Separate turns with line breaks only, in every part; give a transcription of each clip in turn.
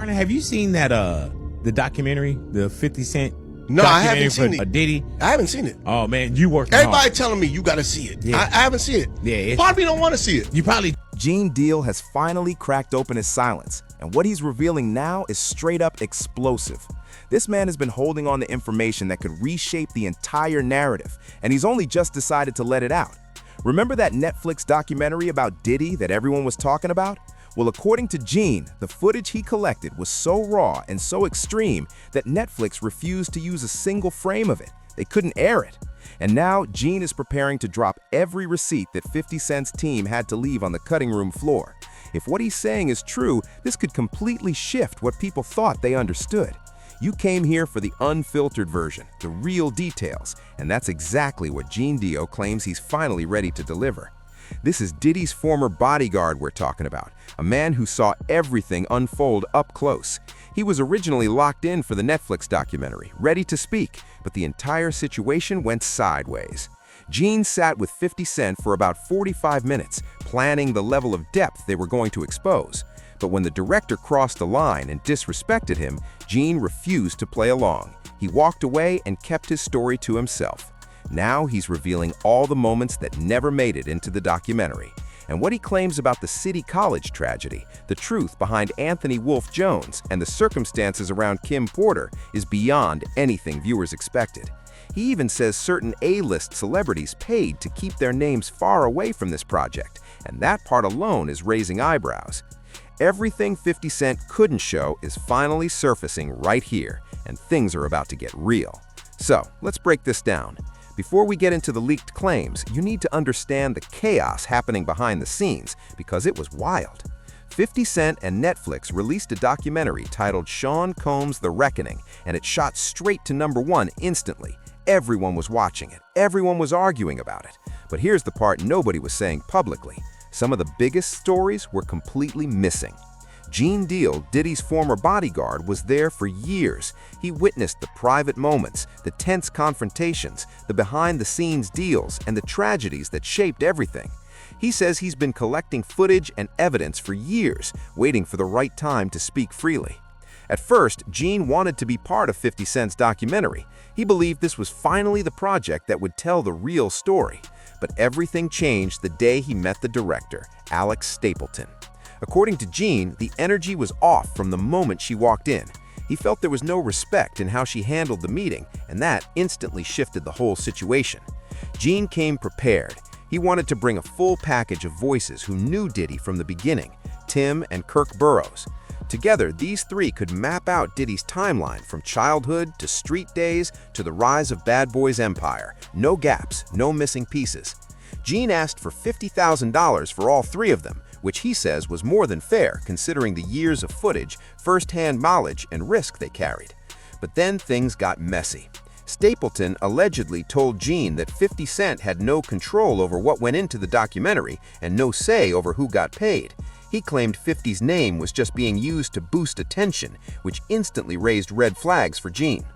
Partner, have you seen that the documentary, the 50 Cent?
No, I haven't seen it.
Diddy?
I haven't seen it.
Oh man, you working
Everybody
hard.
telling me you got to see it.
Yeah.
I haven't seen it.
Yeah,
part of me don't want to see it.
You probably.
Gene Deal has finally cracked open his silence, and what he's revealing now is straight up explosive. This man has been holding on to information that could reshape the entire narrative, and he's only just decided to let it out. Remember that Netflix documentary about Diddy that everyone was talking about? Well, according to Gene, the footage he collected was so raw and so extreme that Netflix refused to use a single frame of it. They couldn't air it. And now Gene is preparing to drop every receipt that 50 Cent's team had to leave on the cutting room floor. If what he's saying is true, this could completely shift what people thought they understood. You came here for the unfiltered version, the real details, and that's exactly what Gene Deal claims he's finally ready to deliver. This is Diddy's former bodyguard we're talking about, a man who saw everything unfold up close. He was originally locked in for the Netflix documentary, ready to speak, but the entire situation went sideways. Gene sat with 50 Cent for about 45 minutes, planning the level of depth they were going to expose. But when the director crossed the line and disrespected him, Gene refused to play along. He walked away and kept his story to himself. Now he's revealing all the moments that never made it into the documentary. And what he claims about the City College tragedy, the truth behind Anthony Wolf Jones, and the circumstances around Kim Porter is beyond anything viewers expected. He even says certain A-list celebrities paid to keep their names far away from this project, and that part alone is raising eyebrows. Everything 50 Cent couldn't show is finally surfacing right here, and things are about to get real. So, let's break this down. Before we get into the leaked claims, you need to understand the chaos happening behind the scenes, because it was wild. 50 Cent and Netflix released a documentary titled Sean Combs' The Reckoning, and it shot straight to #1 instantly. Everyone was watching it. Everyone was arguing about it. But here's the part nobody was saying publicly. Some of the biggest stories were completely missing. Gene Deal, Diddy's former bodyguard, was there for years. He witnessed the private moments, the tense confrontations, the behind-the-scenes deals, and the tragedies that shaped everything. He says he's been collecting footage and evidence for years, waiting for the right time to speak freely. At first, Gene wanted to be part of 50 Cent's documentary. He believed this was finally the project that would tell the real story. But everything changed the day he met the director, Alex Stapleton. According to Gene, the energy was off from the moment she walked in. He felt there was no respect in how she handled the meeting, and that instantly shifted the whole situation. Gene came prepared. He wanted to bring a full package of voices who knew Diddy from the beginning, Tim and Kirk Burrows. Together, these three could map out Diddy's timeline from childhood to street days to the rise of Bad Boy's empire. No gaps, no missing pieces. Gene asked for $50,000 for all three of them, which he says was more than fair considering the years of footage, first-hand knowledge, and risk they carried. But then things got messy. Stapleton allegedly told Gene that 50 Cent had no control over what went into the documentary and no say over who got paid. He claimed 50's name was just being used to boost attention, which instantly raised red flags for Gene.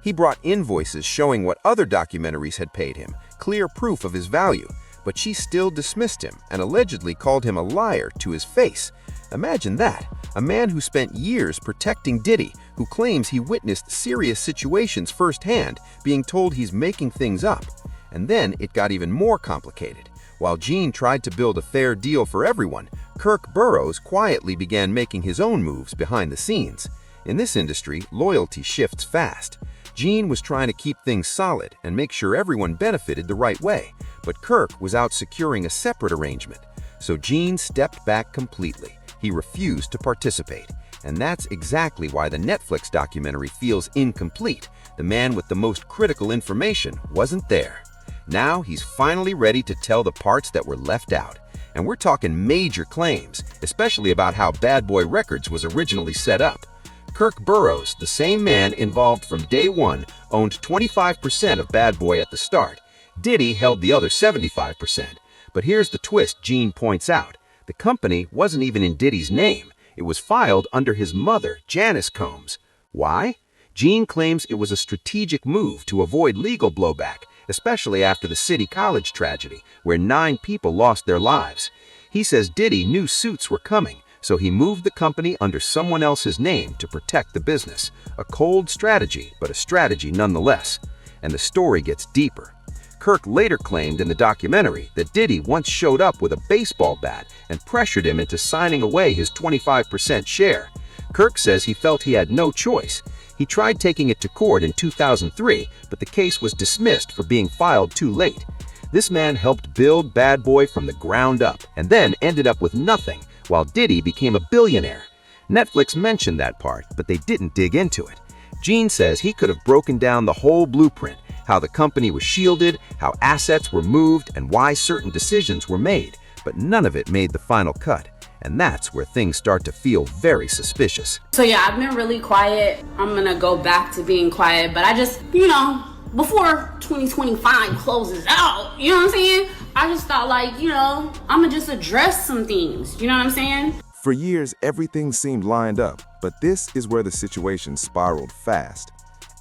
He brought invoices showing what other documentaries had paid him, clear proof of his value, but she still dismissed him and allegedly called him a liar to his face. Imagine that, a man who spent years protecting Diddy, who claims he witnessed serious situations firsthand, being told he's making things up. And then it got even more complicated. While Gene tried to build a fair deal for everyone, Kirk Burrows quietly began making his own moves behind the scenes. In this industry, loyalty shifts fast. Gene was trying to keep things solid and make sure everyone benefited the right way, but Kirk was out securing a separate arrangement. So Gene stepped back completely. He refused to participate. And that's exactly why the Netflix documentary feels incomplete. The man with the most critical information wasn't there. Now he's finally ready to tell the parts that were left out. And we're talking major claims, especially about how Bad Boy Records was originally set up. Kirk Burrows, the same man involved from day one, owned 25% of Bad Boy at the start. Diddy held the other 75%. But here's the twist Gene points out. The company wasn't even in Diddy's name. It was filed under his mother, Janice Combs. Why? Gene claims it was a strategic move to avoid legal blowback, especially after the City College tragedy, where 9 people lost their lives. He says Diddy knew suits were coming,
so he moved the company under someone else's name to protect the business. A cold strategy, but a strategy nonetheless. And the story gets deeper. Kirk later claimed in the documentary that Diddy once showed up with a baseball bat and pressured him into signing away his 25% share. Kirk says he felt he had no choice. He tried taking it to court in 2003, but the case was dismissed for being filed too late. This man helped build Bad Boy from the ground up and then ended up with nothing, while Diddy became a billionaire. Netflix mentioned that part, but they didn't dig into it. Gene says he could have broken down the whole blueprint, how the company was shielded, how assets were moved, and why certain decisions were made, but none of it made the final cut. And that's where things start to feel very suspicious.
So yeah, I've been really quiet. I'm gonna go back to being quiet, but I just, before 2025 closes out, you know what I'm saying? I just thought I'm gonna just address some things, you know what I'm saying?
For years, everything seemed lined up, but this is where the situation spiraled fast.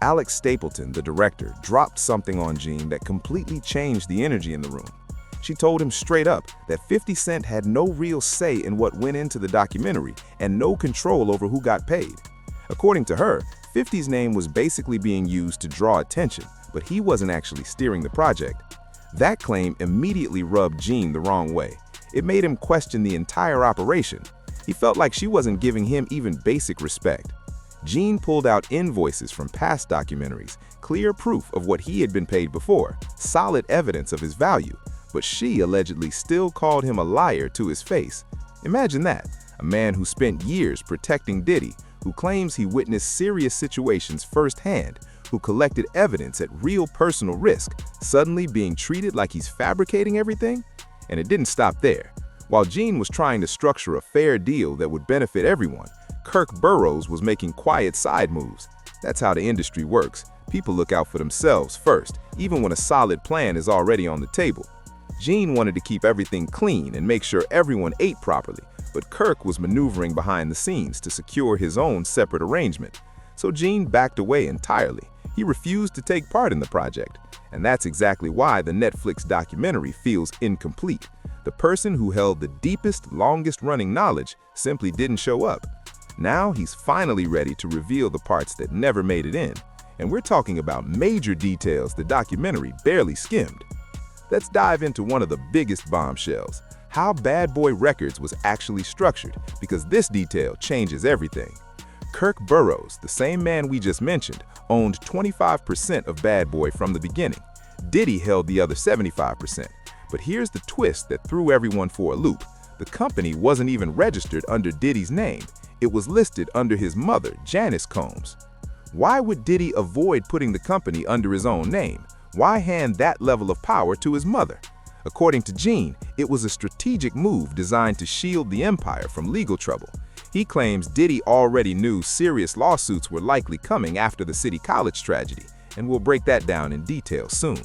Alex Stapleton, the director, dropped something on Gene that completely changed the energy in the room. She told him straight up that 50 Cent had no real say in what went into the documentary and no control over who got paid. According to her, 50's name was basically being used to draw attention, but he wasn't actually steering the project. That claim immediately rubbed Gene the wrong way. It made him question the entire operation. He felt like she wasn't giving him even basic respect. Gene pulled out invoices from past documentaries, clear proof of what he had been paid before, solid evidence of his value, but she allegedly still called him a liar to his face. Imagine that, a man who spent years protecting Diddy, who claims he witnessed serious situations firsthand, who collected evidence at real personal risk, suddenly being treated like he's fabricating everything? And it didn't stop there. While Gene was trying to structure a fair deal that would benefit everyone, Kirk Burroughs was making quiet side moves. That's how the industry works. People look out for themselves first, even when a solid plan is already on the table. Gene wanted to keep everything clean and make sure everyone ate properly, but Kirk was maneuvering behind the scenes to secure his own separate arrangement. So Gene backed away entirely. He refused to take part in the project. And that's exactly why the Netflix documentary feels incomplete. The person who held the deepest, longest-running knowledge simply didn't show up. Now he's finally ready to reveal the parts that never made it in. And we're talking about major details the documentary barely skimmed. Let's dive into one of the biggest bombshells, how Bad Boy Records was actually structured, because this detail changes everything. Kirk Burroughs, the same man we just mentioned, owned 25% of Bad Boy from the beginning. Diddy held the other 75%. But here's the twist that threw everyone for a loop. The company wasn't even registered under Diddy's name. It was listed under his mother, Janice Combs. Why would Diddy avoid putting the company under his own name? Why hand that level of power to his mother? According to Gene, it was a strategic move designed to shield the empire from legal trouble. He claims Diddy already knew serious lawsuits were likely coming after the City College tragedy, and we'll break that down in detail soon.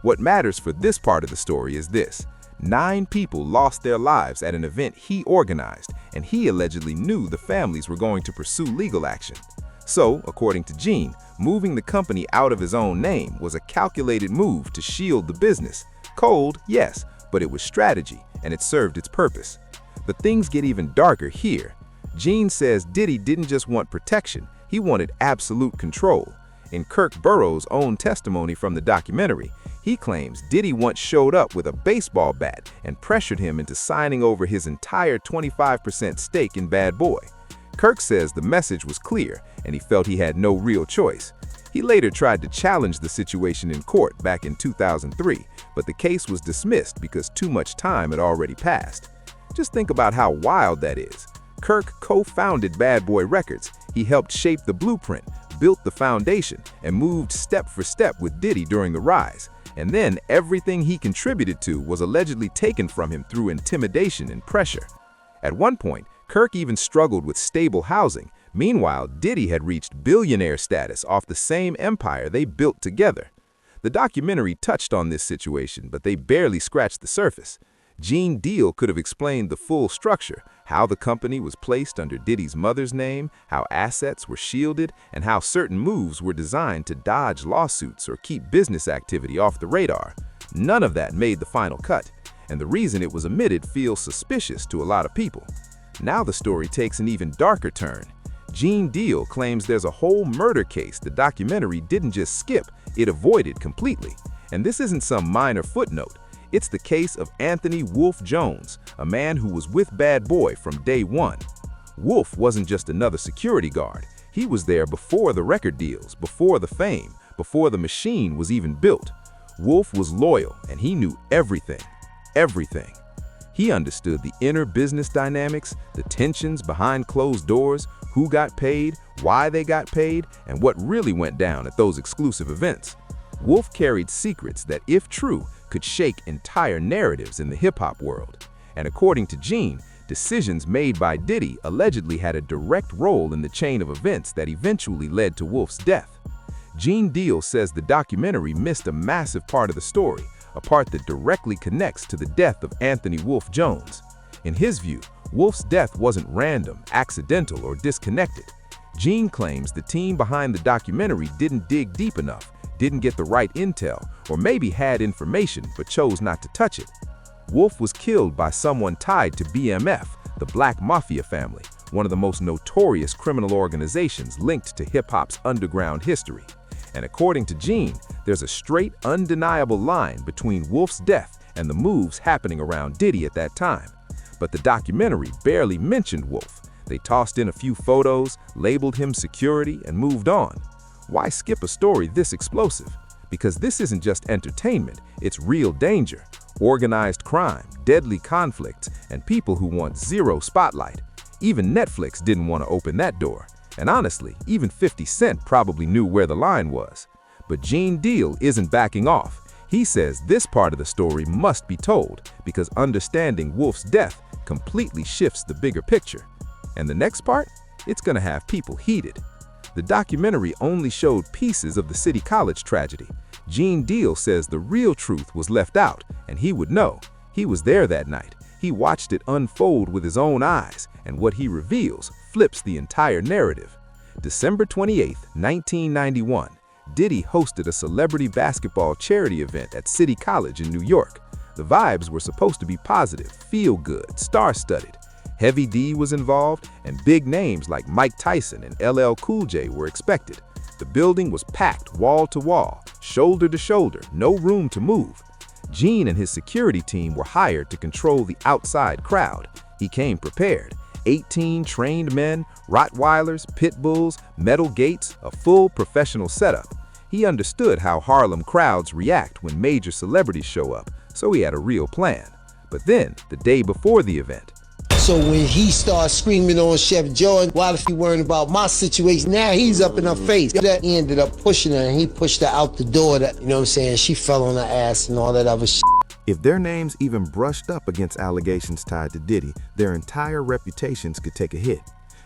What matters for this part of the story is this. 9 people lost their lives at an event he organized, and he allegedly knew the families were going to pursue legal action. So, according to Gene, moving the company out of his own name was a calculated move to shield the business. Cold, yes, but it was strategy, and it served its purpose. But things get even darker here. Gene says Diddy didn't just want protection, he wanted absolute control. In Kirk Burroughs' own testimony from the documentary, he claims Diddy once showed up with a baseball bat and pressured him into signing over his entire 25% stake in Bad Boy. Kirk says the message was clear and he felt he had no real choice. He later tried to challenge the situation in court back in 2003, but the case was dismissed because too much time had already passed. Just think about how wild that is. Kirk co-founded Bad Boy Records. He helped shape the blueprint, built the foundation, and moved step for step with Diddy during the rise. And then everything he contributed to was allegedly taken from him through intimidation and pressure. At one point, Kirk even struggled with stable housing. Meanwhile, Diddy had reached billionaire status off the same empire they built together. The documentary touched on this situation, but they barely scratched the surface. Gene Deal could have explained the full structure, how the company was placed under Diddy's mother's name, how assets were shielded, and how certain moves were designed to dodge lawsuits or keep business activity off the radar. None of that made the final cut, and the reason it was omitted feels suspicious to a lot of people. Now the story takes an even darker turn. Gene Deal claims there's a whole murder case the documentary didn't just skip, it avoided completely. And this isn't some minor footnote. It's the case of Anthony Wolf Jones, a man who was with Bad Boy from day one. Wolf wasn't just another security guard. He was there before the record deals, before the fame, before the machine was even built. Wolf was loyal, and he knew everything. Everything. He understood the inner business dynamics, the tensions behind closed doors, who got paid, why they got paid, and what really went down at those exclusive events. Wolf carried secrets that, if true, could shake entire narratives in the hip-hop world. And according to Gene, decisions made by Diddy allegedly had a direct role in the chain of events that eventually led to Wolf's death. Gene Deal says the documentary missed a massive part of the story, a part that directly connects to the death of Anthony Wolf Jones. In his view, Wolf's death wasn't random, accidental, or disconnected. Gene claims the team behind the documentary didn't dig deep enough, didn't get the right intel, or maybe had information but chose not to touch it. Wolf was killed by someone tied to BMF, the Black Mafia family, one of the most notorious criminal organizations linked to hip-hop's underground history. And according to Gene, there's a straight, undeniable line between Wolf's death and the moves happening around Diddy at that time. But the documentary barely mentioned Wolf. They tossed in a few photos, labeled him security, and moved on. Why skip a story this explosive? Because this isn't just entertainment, it's real danger, organized crime, deadly conflicts, and people who want zero spotlight. Even Netflix didn't want to open that door. And honestly, even 50 Cent probably knew where the line was. But Gene Deal isn't backing off. He says this part of the story must be told because understanding Wolf's death completely shifts the bigger picture. And the next part? It's gonna have people heated. The documentary only showed pieces of the City College tragedy. Gene Deal says the real truth was left out, and he would know. He was there that night. He watched it unfold with his own eyes, and what he reveals flips the entire narrative. December 28, 1991, Diddy hosted a celebrity basketball charity event at City College in New York. The vibes were supposed to be positive, feel-good, star-studded. Heavy D was involved, and big names like Mike Tyson and LL Cool J were expected. The building was packed wall to wall, shoulder to shoulder, no room to move. Gene and his security team were hired to control the outside crowd. He came prepared. 18 trained men, Rottweilers, pit bulls, metal gates, a full professional setup. He understood how Harlem crowds react when major celebrities show up, so he had a real plan. But then, the day before the event,
so when he starts screaming on Chef Jordan, why if he worrying about my situation, now he's up in her face. That he ended up pushing her, and he pushed her out the door. That, you know what I'm saying, she fell on her ass and all that other shit.
if their names even brushed up against allegations tied to Diddy, their entire reputations could take a hit.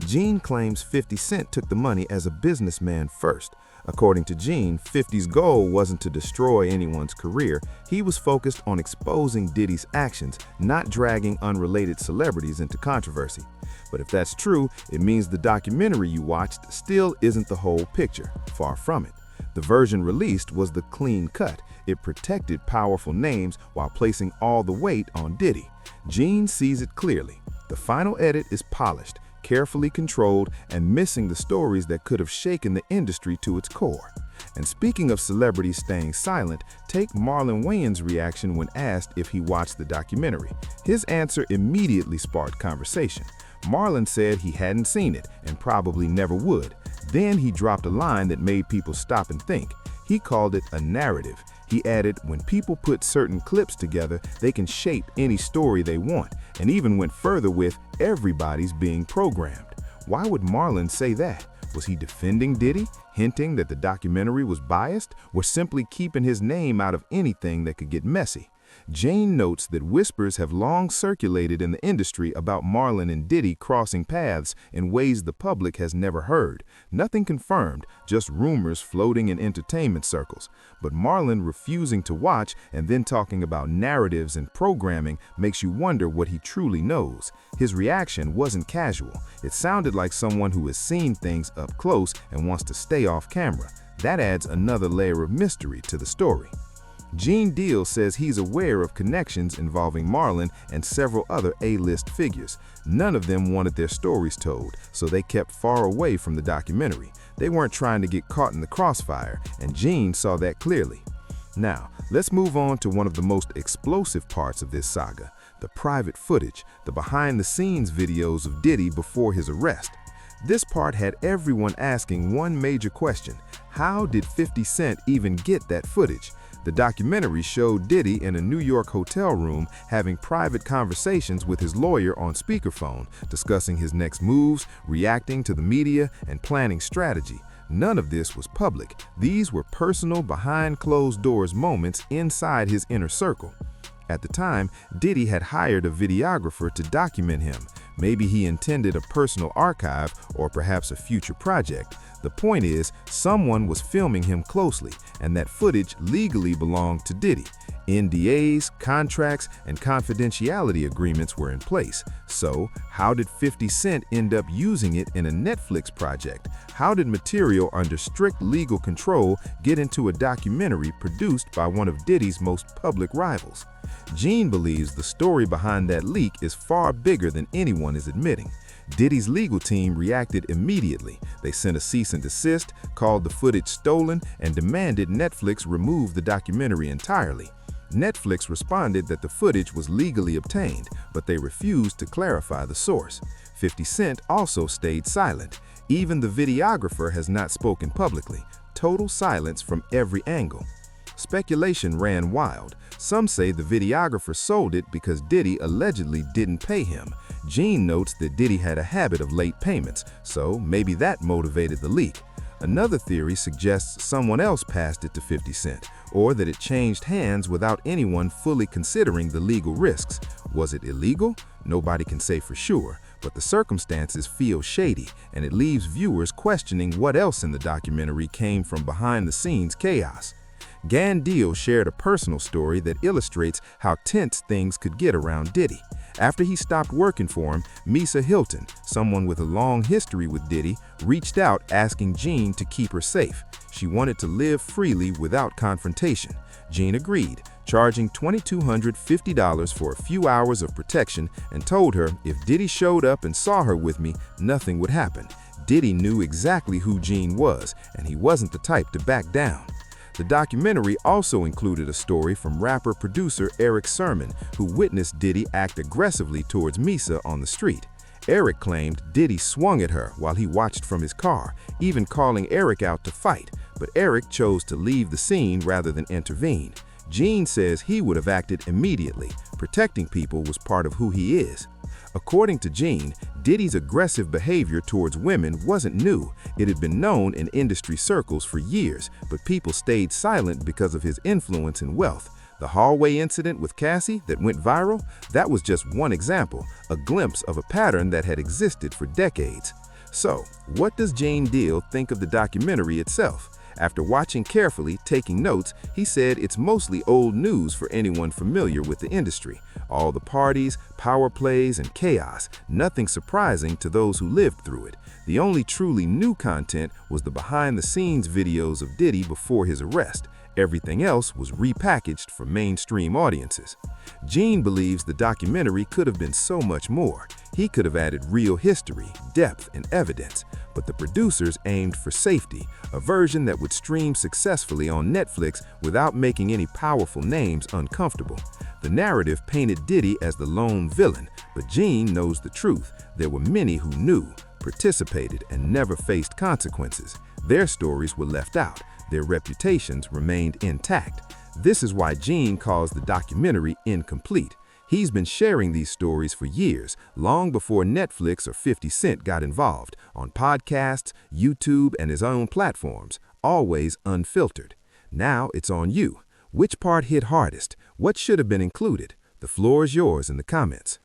Gene claims 50 Cent took the money as a businessman first. According to Gene, 50's goal wasn't to destroy anyone's career. He was focused on exposing Diddy's actions, not dragging unrelated celebrities into controversy. But if that's true, it means the documentary you watched still isn't the whole picture. Far from it. The version released was the clean cut. It protected powerful names while placing all the weight on Diddy. Gene sees it clearly. The final edit is polished, carefully controlled, and missing the stories that could have shaken the industry to its core. And speaking of celebrities staying silent, take Marlon Wayans' reaction when asked if he watched the documentary. His answer immediately sparked conversation. Marlon said he hadn't seen it and probably never would. Then he dropped a line that made people stop and think. He called it a narrative. He added, when people put certain clips together, they can shape any story they want, and even went further with, everybody's being programmed. Why would Marlon say that? Was he defending Diddy, hinting that the documentary was biased, or simply keeping his name out of anything that could get messy? Jane notes that whispers have long circulated in the industry about Marlon and Diddy crossing paths in ways the public has never heard. Nothing confirmed, just rumors floating in entertainment circles. But Marlon refusing to watch and then talking about narratives and programming makes you wonder what he truly knows. His reaction wasn't casual. It sounded like someone who has seen things up close and wants to stay off camera. That adds another layer of mystery to the story. Gene Deal says he's aware of connections involving Marlon and several other A-list figures. None of them wanted their stories told, so they kept far away from the documentary. They weren't trying to get caught in the crossfire, and Gene saw that clearly. Now, let's move on to one of the most explosive parts of this saga, the private footage, the behind-the-scenes videos of Diddy before his arrest. This part had everyone asking one major question: how did 50 Cent even get that footage? The documentary showed Diddy in a New York hotel room having private conversations with his lawyer on speakerphone, discussing his next moves, reacting to the media, and planning strategy. None of this was public. These were personal, behind-closed-doors moments inside his inner circle. At the time, Diddy had hired a videographer to document him. Maybe he intended a personal archive or perhaps a future project. The point is, someone was filming him closely, and that footage legally belonged to Diddy. NDAs, contracts, and confidentiality agreements were in place. So, how did 50 Cent end up using it in a Netflix project? How did material under strict legal control get into a documentary produced by one of Diddy's most public rivals? Gene believes the story behind that leak is far bigger than anyone is admitting. Diddy's legal team reacted immediately. They sent a cease and desist, called the footage stolen, and demanded Netflix remove the documentary entirely. Netflix responded that the footage was legally obtained, but they refused to clarify the source. 50 Cent also stayed silent. Even the videographer has not spoken publicly. Total silence from every angle. Speculation ran wild. Some say the videographer sold it because Diddy allegedly didn't pay him. Gene notes that Diddy had a habit of late payments, so maybe that motivated the leak. Another theory suggests someone else passed it to 50 Cent, or that it changed hands without anyone fully considering the legal risks. Was it illegal? Nobody can say for sure, but the circumstances feel shady, and it leaves viewers questioning what else in the documentary came from behind-the-scenes chaos. Gan Deal shared a personal story that illustrates how tense things could get around Diddy. After he stopped working for him, Misa Hilton, someone with a long history with Diddy, reached out asking Gene to keep her safe. She wanted to live freely without confrontation. Gene agreed, charging $2,250 for a few hours of protection, and told her if Diddy showed up and saw her with me, nothing would happen. Diddy knew exactly who Gene was, and he wasn't the type to back down. The documentary also included a story from rapper-producer Eric Sermon, who witnessed Diddy act aggressively towards Misa on the street. Eric claimed Diddy swung at her while he watched from his car, even calling Eric out to fight, but Eric chose to leave the scene rather than intervene. Gene says he would have acted immediately. Protecting people was part of who he is. According to Gene, Diddy's aggressive behavior towards women wasn't new. It had been known in industry circles for years, but people stayed silent because of his influence and wealth. The hallway incident with Cassie that went viral, that was just one example, a glimpse of a pattern that had existed for decades. So, what does Gene Deal think of the documentary itself? After watching carefully, taking notes, he said it's mostly old news for anyone familiar with the industry. All the parties, power plays, and chaos, nothing surprising to those who lived through it. The only truly new content was the behind-the-scenes videos of Diddy before his arrest. Everything else was repackaged for mainstream audiences. Gene believes the documentary could have been so much more. He could have added real history, depth, and evidence, but the producers aimed for safety, a version that would stream successfully on Netflix without making any powerful names uncomfortable. The narrative painted Diddy as the lone villain, but Gene knows the truth. There were many who knew, participated, and never faced consequences. Their stories were left out. Their reputations remained intact. This is why Gene calls the documentary incomplete. He's been sharing these stories for years, long before Netflix or 50 Cent got involved, on podcasts, YouTube, and his own platforms, always unfiltered. Now it's on you. Which part hit hardest? What should have been included? The floor is yours in the comments.